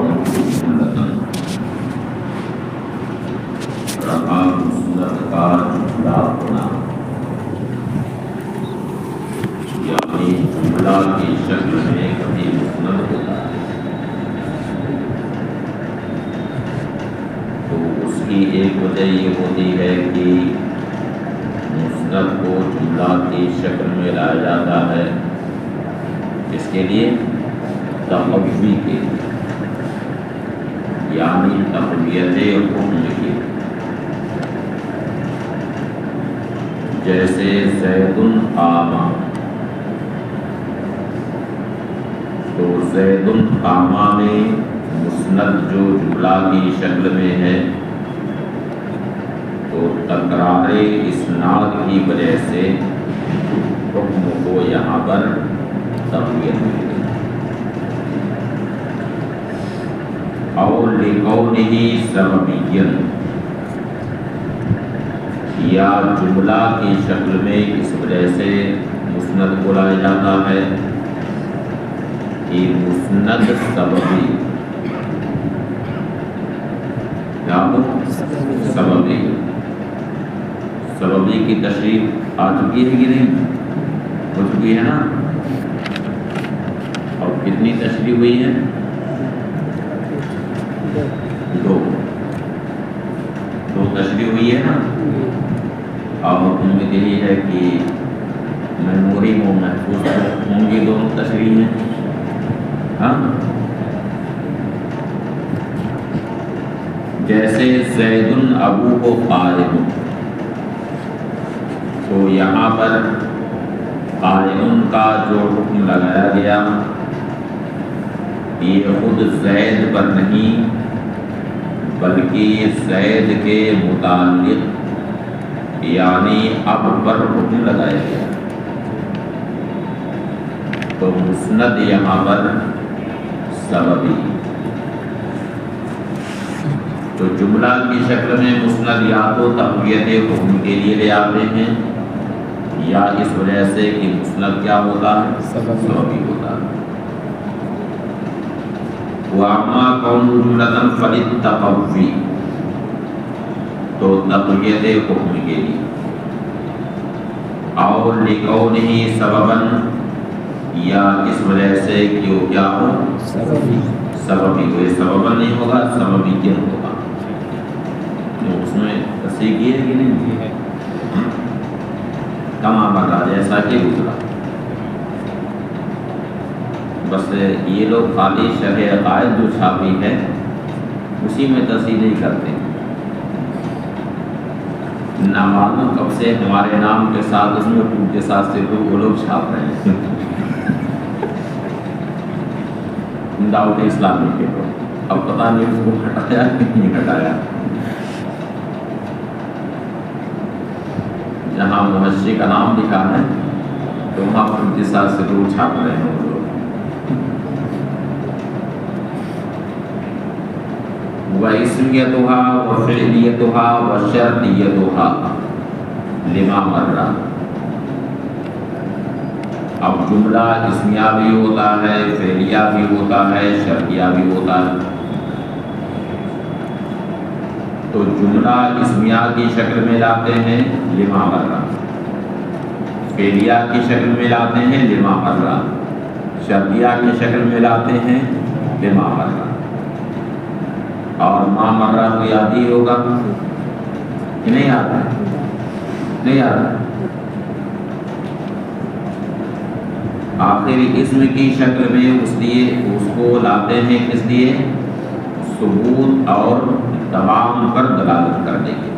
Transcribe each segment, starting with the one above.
جملتن رہا مسند کا جملہ ہونا، یعنی جملہ کی شکل میں کبھی مسند ہوتا ہے تو اس کی ایک وجہ یہ ہوتی ہے کہ مسند کو جملہ کی شکل میں لایا جاتا ہے اس کے لیے تقوی کے، یعنی تقویت حکم کی، جیسے زید قام، تو زید قام میں مسند جو جملہ کی شکل میں ہے تو تکرار اسناد کی وجہ سے حکم کو یہاں پر تقویت ملی اور لقونہ سببیًا، یا جملہ کی شکل میں اس وجہ سے مسند کو لایا جاتا ہے کہ مسند سببی، کیا ہو سببی، سببی کی تشریح آ چکی ہے کہ نہیں؟ ہو چکی ہے نا؟ اور کتنی تشریح ہوئی ہے؟ دو تشریح ہوئی ہے نا؟ اور امید یہی ہے کہ میموری میں محفوظ ہوں گی دونوں تشریح ہیں. ہاں، جیسے زید ابوہ قائم، تو یہاں پر قائم کا جو حکم لگایا گیا یہ خود زید پر نہیں بلکہ زید کے متعلق یعنی اب پر حکم لگایا گیا، تو مسند یہاں پر سببی. تو جملہ کی شکل میں مسند یا تو تقویت حکم کے لیے لے آتے ہیں یا اس وجہ سے کہ مسند کیا ہوتا ہے؟ سببی ہوتا ہے. وَأَمَّا كَوْنُ جُمْلَةً فَلِلتَّقَوِّ، تو تقویت حکم کے لیے، اور لِقَوْنِهِ سَبَبًا، یا اس وجہ سے کہ وہ کیا ہو؟ سببی ہو. یہ سببًا نہیں ہوگا، سببی کیا ہوگا. تو اس میں تصحیح کی ہے کہ نہیں ہے؟ کما بتا جیسا کہ گزرا. بس یہ لوگ خالی شرح عقائد جو چھاپی ہے اسی میں تصحیح نہیں کرتے. نہ معلوم کب سے ہمارے نام کے ساتھ اس میں حکم کے ساتھ سے وہ لوگ چھاپ رہے ہیں. دعوت اسلامی کے لوگ اب پتہ نہیں اس کو ہٹایا کہ نہیں ہٹایا. جہاں محشی کا نام لکھا ہے تو وہاں حکم کے ساتھ سے لوگ چھاپ رہے ہیں. وہ لوگ وَإِسْمِيَتُهَا وَفِعْلِيَتُهَا وَشَرْطِيَتُهَا لِمَا مَرَّ. اب جملہ اسمیہ بھی ہوتا ہے، فعلیہ بھی ہوتا ہے، شرطیہ بھی ہوتا ہے. تو جملہ اسمیہ کی شکل میں لاتے ہیں لما مر، فعلیہ کی شکل میں لاتے ہیں لما مر، شرطیہ کی شکل میں لاتے ہیں لما مر. اور ما مرہ کو یاد ہی ہوگا کہ نہیں یاد ہے؟ نہیں یاد ہے. آخری اسم کی شکل میں اس کو لاتے ہیں کس لیے؟ ثبوت اور دوام پر دلالت کرنے کے.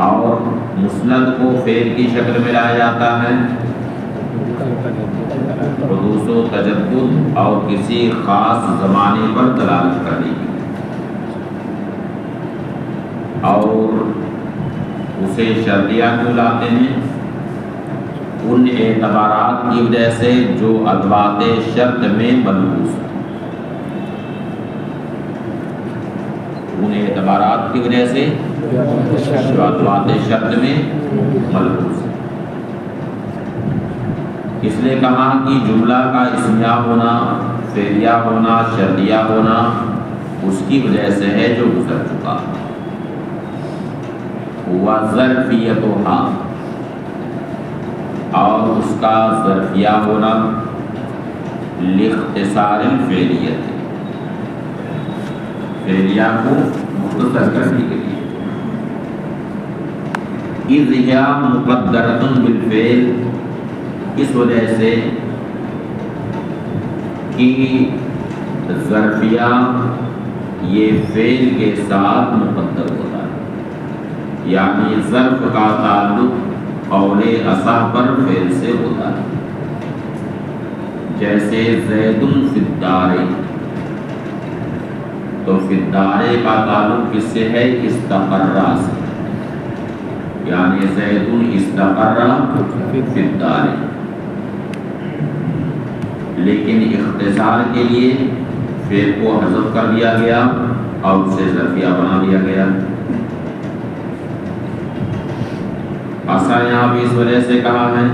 اور مسند کو فعل کی شکل میں لایا جاتا ہے حدوث و تجدد اور کسی خاص زمانے پر دلالت کرنے کی. اور اسے شرطیہ کیوں لاتے ہیں؟ ان اعتبارات کی وجہ سے جو ادوات شرط میں ملحوظ ہیں. ان اعتبارات کی وجہ سے جو ادوات شرط میں ملحوظ ہیں. اس لیے کہا کہ جملہ کا اسمیہ ہونا فعلیہ ہونا، شرطیہ ہونا اس کی وجہ سے ہے جو گزر چکا. وظرفیتھا، اور اس کا ظرفیہ ہونا لاختصار الفعلیت، فعلیہ کو مختصر کرنے کے لیے. اذ ہی مقدرۃ بالفعل، اس وجہ سے کہ ظرفیہ یہ فعل کے ساتھ مقدر ہوتا ہے، یعنی ظرف کا تعلق قول اصح پر فعل سے ہوتا ہے. جیسے زید فی الدار، تو فی الدار کا تعلق کس سے ہے؟ استقر سے، یعنی زید استقر فی الدار. لیکن اختصار کے لیے فعل کو حذف کر دیا گیا اور اسے ظرفیہ بنا دیا گیا. یہاں بھی اس وجہ سے کہا ہے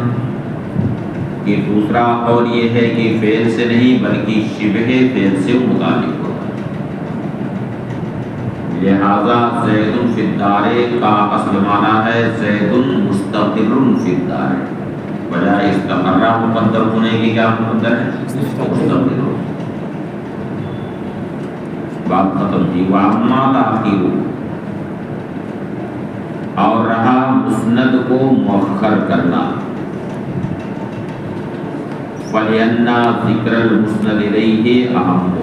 کہ دوسرا قول یہ ہے کہ فعل سے نہیں بلکہ شبہ فعل سے متعلق ہوتا ہے. لہذا زید فی الدار کا اصل معنی ہے زید مستقر فی الدار، بجائے استقرہ مقدر ہونے کی کیا مقدر ہے؟ مستقر. بات ختم تھی. واما تاخیر، اور رہا مسند کو مؤخر کرنا. فَلِأَنَّ ذِكْرَ الْمُسْنَدِ إِلَيْهِ أَهَمُّ،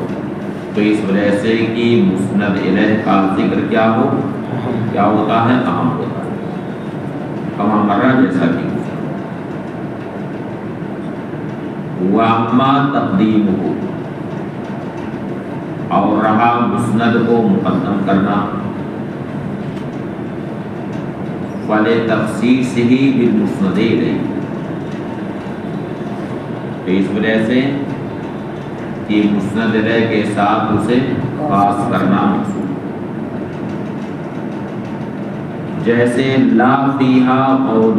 تو اس وجہ سے کہ مسند الیہ کا ذکر کیا ہو، کیا ہوتا ہے؟ اہم ہوتا ہے. کما مرہ جیسا کہ وَأَمَّا تَقْدِيمُهُ، اور رہا مسند کو مقدم کرنا. فَلِتَخْصِيصِهِ بِالْمُسْنَدِ إِلَيْهِ، تو اس وجہ سے کہ مسند الیہ کے ساتھ اسے خاص کرنا مقصود. جیسے لا فیہا قول،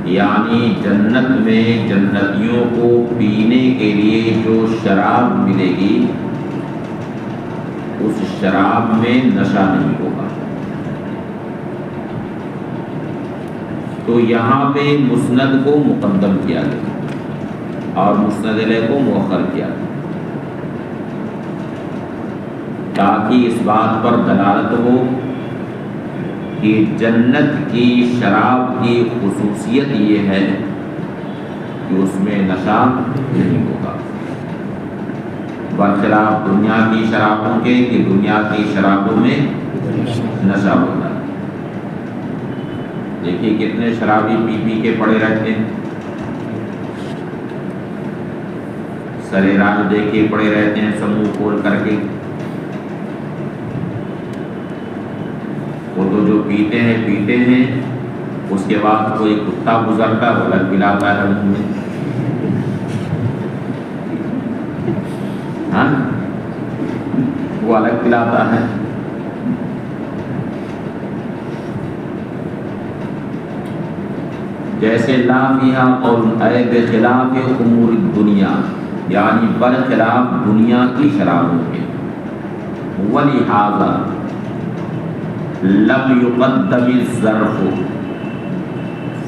یعنی جنت میں جنتیوں کو پینے کے لیے جو شراب ملے گی اس شراب میں نشہ نہیں ہوگا. تو یہاں پہ مسند کو مقدم کیا گیا اور مسند الیہ کو مؤخر کیا گیا تاکہ اس بات پر دلالت ہو کہ جنت کی شراب کی خصوصیت یہ ہے کہ اس میں نشہ نہیں ہوگا، برخلاف دنیا کی شرابوں کے کہ دنیا کی شرابوں میں نشہ ہوتا ہے. دیکھیے کتنے شرابی پی پی کے پڑے رہتے ہیں، سرے راہ دیکھے پڑے رہتے ہیں سموہ کھول کر کے. وہ تو جو پیتے ہیں اس کے بعد کوئی کتا گزرتا ہے وہ الگ پلاتا ہے منہ میں. ہاں وہ الگ پلاتا ہے. جیسے لا فیہا قول، اے بخلاف امور الدنیا، یعنی برخلاف دنیا کی شرابوں کے. ولہذا لم یقدم الظرف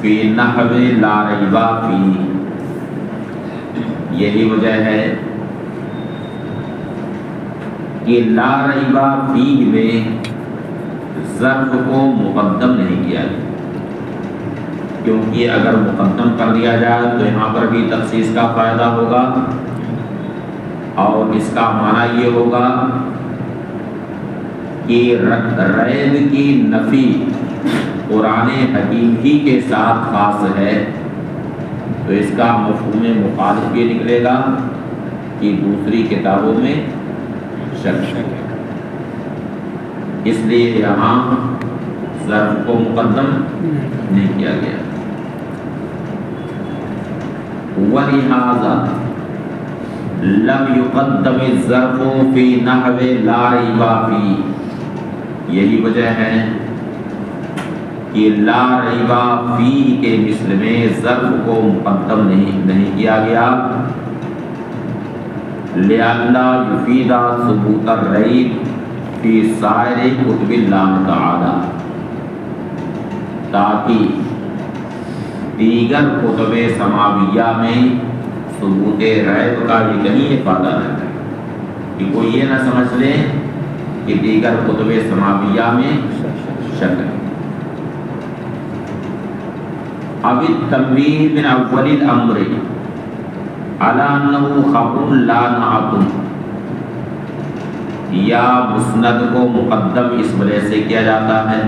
فی نحو لا ریب فیہ، یہی وجہ ہے کہ لا ریب فیہ میں ظرف کو مقدم نہیں کیا گیا، کیونکہ اگر مقدم کر دیا جائے تو یہاں پر بھی تخصیص کا فائدہ ہوگا اور اس کا معنی یہ ہوگا کہ ریب کی نفی قرآن حکیم ہی کے ساتھ خاص ہے، تو اس کا مفہوم مخالف یہ نکلے گا کہ دوسری کتابوں میں شک ہے. اس لیے یہاں ظرف کو مقدم نہیں کیا گیا. وَلِهَذَا لَمْ يُقَدَّمِ الظَّرْفُ فِي نَحْوِ لَا رَيْبَ فِيهِ، یہی وجہ ہے کہ لا ریب فیہ کے مثل میں ظرف کو مقدم نہیں کیا گیا لئلا یفید ثبوت الریب فی سائر کتب اللہ تعالی، تاکہ دیگر کتب سماویہ میں ثبوت ریب کا یہ کہیں افادہ نہ ہے، کہ کوئی یہ نہ سمجھ لے کہ دیگر کتب سماویہ میں شک ہے۔ اب التنبیہ من اول الامر علی انہ خبر لا نعت، یا مسند کو مقدم اس وجہ سے کیا جاتا ہے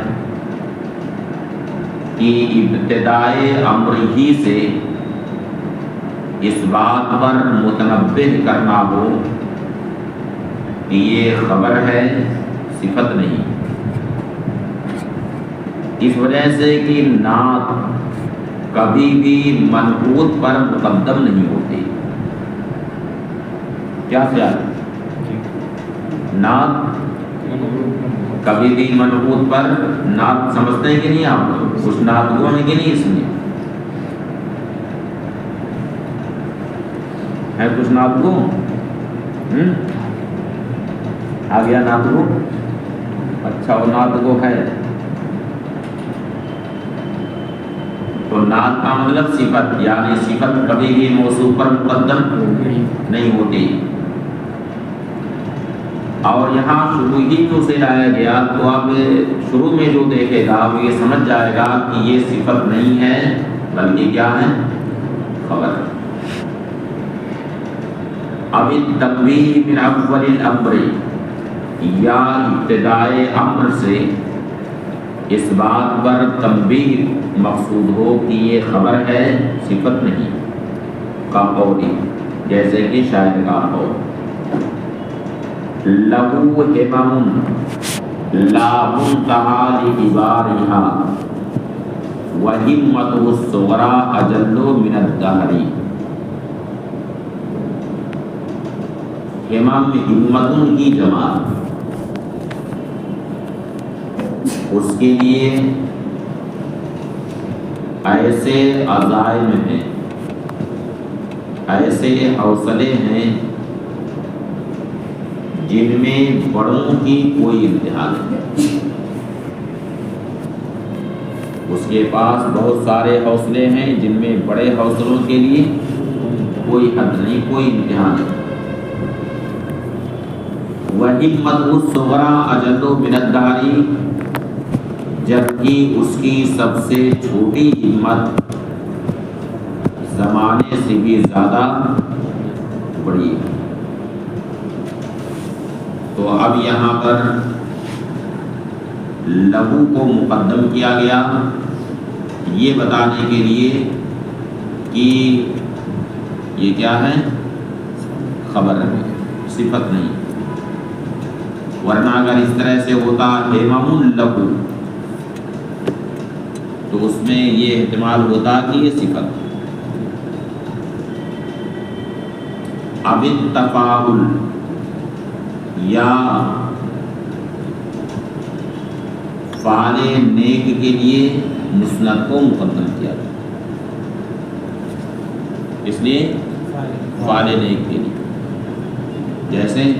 کہ ابتدائے امر ہی سے اس بات پر متنبہ کرنا ہو کہ یہ خبر ہے، صفت نہیں، اس وجہ سے کہ نعت کبھی بھی منعوت پر مقدم نہیں ہوتی۔ کیا خیال ہے؟ نعت کبھی بھی منعوت پر، نعت سمجھتے ہیں کہ نہیں آپ لوگ؟ کچھ نعت گو ہیں کہ نہیں اس میں ہے؟ کچھ نعت گو آ گیا نعت گو؟ اچھا، وہ نعت گو ہے تو نعت کا مطلب صفت، یعنی صفت کبھی بھی موصوف پر مقدم نہیں ہوتی۔ اور یہاں شروع ہی تو سے لایا گیا، تو اب شروع میں جو دیکھے گا وہ یہ سمجھ جائے گا کہ یہ صفت نہیں ہے بلکہ کیا ہے؟ خبر۔ اب التنبیہ من اول الامر، یا ابتدائے امر سے اس بات پر تنبیہ مقصود ہو کہ یہ خبر ہے، صفت نہیں، کا قولی، جیسے کہ شاعر کا قول لہو ہمم لا منتہا لعبارہا وہمتہ الصغریٰ اجل من الدہر۔ ہمم ہمتوں کی جمع، اس کے لیے ایسے عزائم ہیں، ایسے حوصلے ہیں جن میں بڑوں کی کوئی انتہا نہیں۔ اس کے پاس بہت سارے حوصلے ہیں جن میں بڑے حوصلوں کے لیے کوئی حد نہیں، کوئی انتہا نہیں۔ وَهِمَّتُ الصُّغْرَىٰ أَجَلُّ مِنَ الدَّهْرِ، جبکہ اس کی سب سے چھوٹی ہمت زمانے سے بھی زیادہ بڑی ہے۔ تو اب یہاں پر لہو کو مقدم کیا گیا یہ بتانے کے لیے کہ یہ کیا ہے؟ خبر ہے، صفت نہیں، ورنہ اگر اس طرح سے ہوتا ہمم لہو تو اس میں یہ احتمال ہوتا کہ یہ صفت۔ اب التفاعل، یا فعل نیک کے لیے مسند کو مقدم کیا گیا، اس لیے فعل نیک کے لیے، جیسے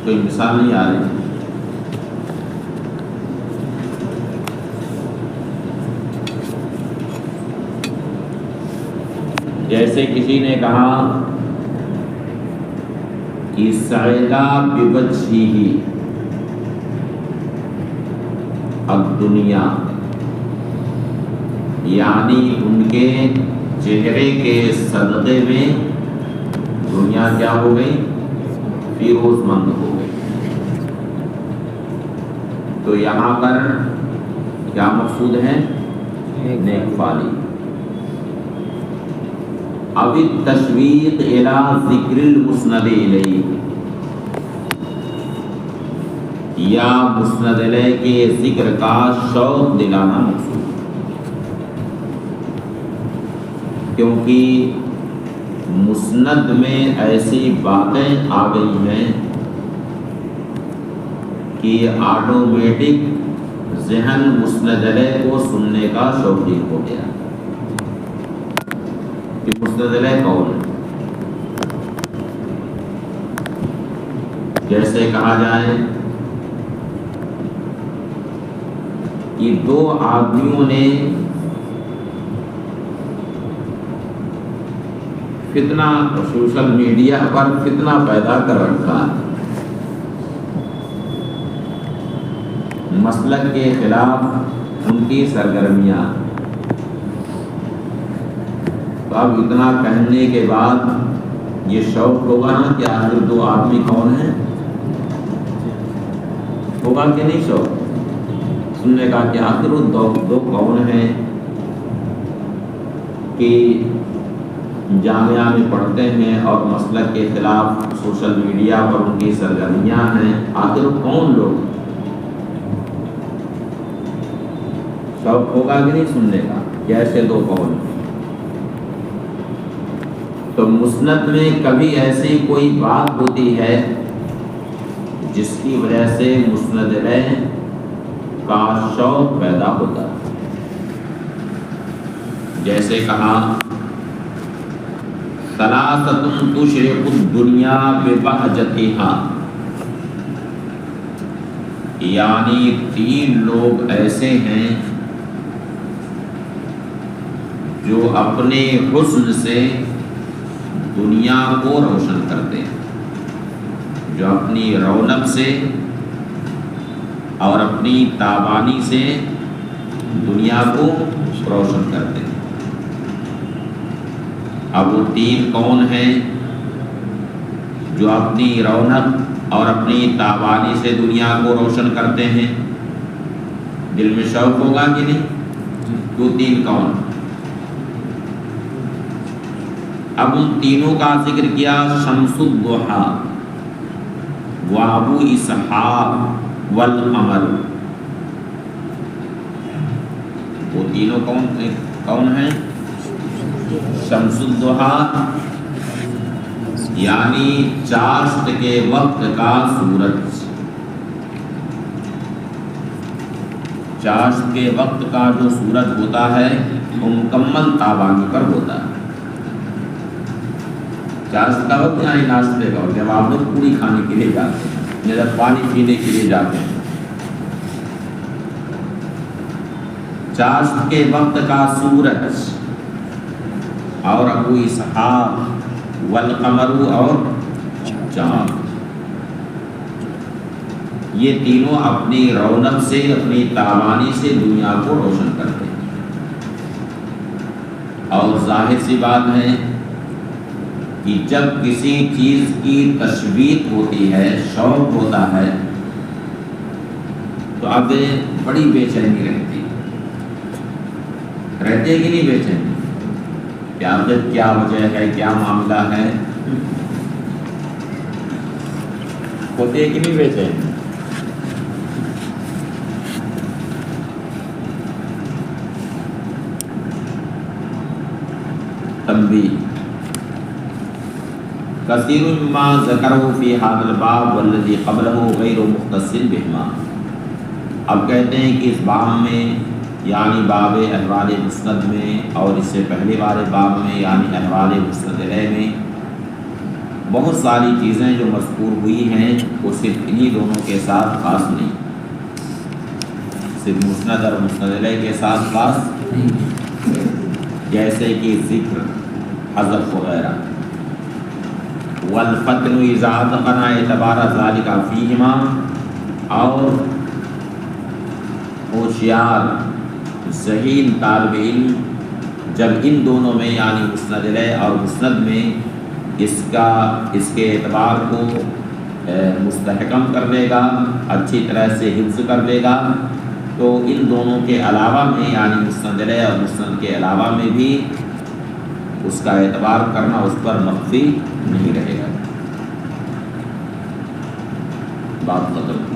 کوئی مثال نہیں آ رہی، جیسے کسی نے کہا کہ سعیدا بوجہہ الدنیا، یعنی ان کے چہرے کے صدقے میں دنیا کیا ہو گئی؟ فیروز مند ہو گئی۔ تو یہاں پر کیا مقصود ہے؟ نیک فعلی۔ اب التشویق الی ذکر المسند الیہ، یا مسند الیہ کے ذکر کا شوق دلانا مقصود، کیونکہ مسند میں ایسی باتیں آ گئی ہیں کہ آٹومیٹک ذہن مسند علیہ کو سننے کا شوقین ہو گیا کہ مسند علیہ کون ہے۔ جیسے کہا جائے کہ دو آدمیوں نے فتنہ سوشل میڈیا پر فتنہ پیدا کر رکھا، مسلک کے خلاف ان کی سرگرمیاں۔ تو اب اتنا کہنے کے بعد یہ شوق ہوگا نا کہ آخر دو آدمی کون ہیں، ہوگا کہ نہیں شوق سننے کا کہ آخر وہ دو کون ہیں کہ جامعہ میں پڑھتے ہیں اور مسلک کے خلاف سوشل میڈیا پر ان کی سرگرمیاں ہیں، آخر کون لوگ؟ شوق ہوگا کہ نہیں سننے کا کیسے دو کون؟ تو مسند میں کبھی ایسی کوئی بات ہوتی ہے جس کی وجہ سے مسند علیہ کا شوق پیدا ہوتا ہے۔ جیسے کہا ثلاثۃ تشرق الدنیا ببہجتہا، یعنی تین لوگ ایسے ہیں جو اپنے حسن سے دنیا کو روشن کرتے ہیں، جو اپنی رونق سے اور اپنی تابانی سے دنیا کو روشن کرتے ہیں۔ اب وہ تین کون ہیں جو اپنی رونق اور اپنی تابانی سے دنیا کو روشن کرتے ہیں؟ دل میں شوق ہوگا کہ نہیں؟ وہ تین کون؟ اب ان تینوں کا ذکر کیا، شمس الضحیٰ و ابو اسحاق والقمر۔ وہ تینوں کون ہیں؟ شمس الضحیٰ یعنی چاشت کے وقت کا سورج، چاشت کے وقت کا جو سورج ہوتا ہے وہ مکمل تابانی پر ہوتا ہے۔ چاشت کا وقت یعنی ناشتے کا وقت، جب آپ لوگ پوری کھانے کے لیے جاتے ہیں یا جب پانی پینے کے لیے جاتے ہیں، چاشت کے وقت کا سورج اور ابو اسحاق والقمر اور چاند، یہ تینوں اپنی رونق سے اپنی تابانی سے دنیا کو روشن کرتے ہیں۔ اور ظاہر سی بات ہے کہ جب کسی چیز کی تشویق ہوتی ہے، شوق ہوتا ہے، تو اب بڑی بے چینی رہتی ہے کہ نہیں بے چینی؟ کیا وجہ ہے، کیا معاملہ ہے، ہوتے کہ نہیں بے چینی؟ تنبیہ کثیر مما ذکرہ فی ھذا الباب والذی قبلہ غیر مختص بہما۔ اب کہتے ہیں کہ اس باب میں یعنی باب احوال مسند میں اور اس سے پہلے والے باب میں یعنی احوال مسند علیہ میں بہت ساری چیزیں جو مذکور ہوئی ہیں وہ صرف انہی دونوں کے ساتھ خاص نہیں، صرف مسند اور مسند علیہ کے ساتھ خاص نہیں، جیسے کہ ذکر، حذف وغیرہ۔ والفتن اذا اتقن اعتبار ذلك فیہما، اور ہوشیار ذہین طالب علم جب ان دونوں میں یعنی مسند علیہ اور مسند میں اس کے اعتبار کو مستحکم کر لے گا، اچھی طرح سے حفظ کر لے گا، تو ان دونوں کے علاوہ میں یعنی مسند علیہ اور مسند کے علاوہ میں بھی اس کا اعتبار کرنا اس پر مخفی نہیں رہے گا۔ بات ختم۔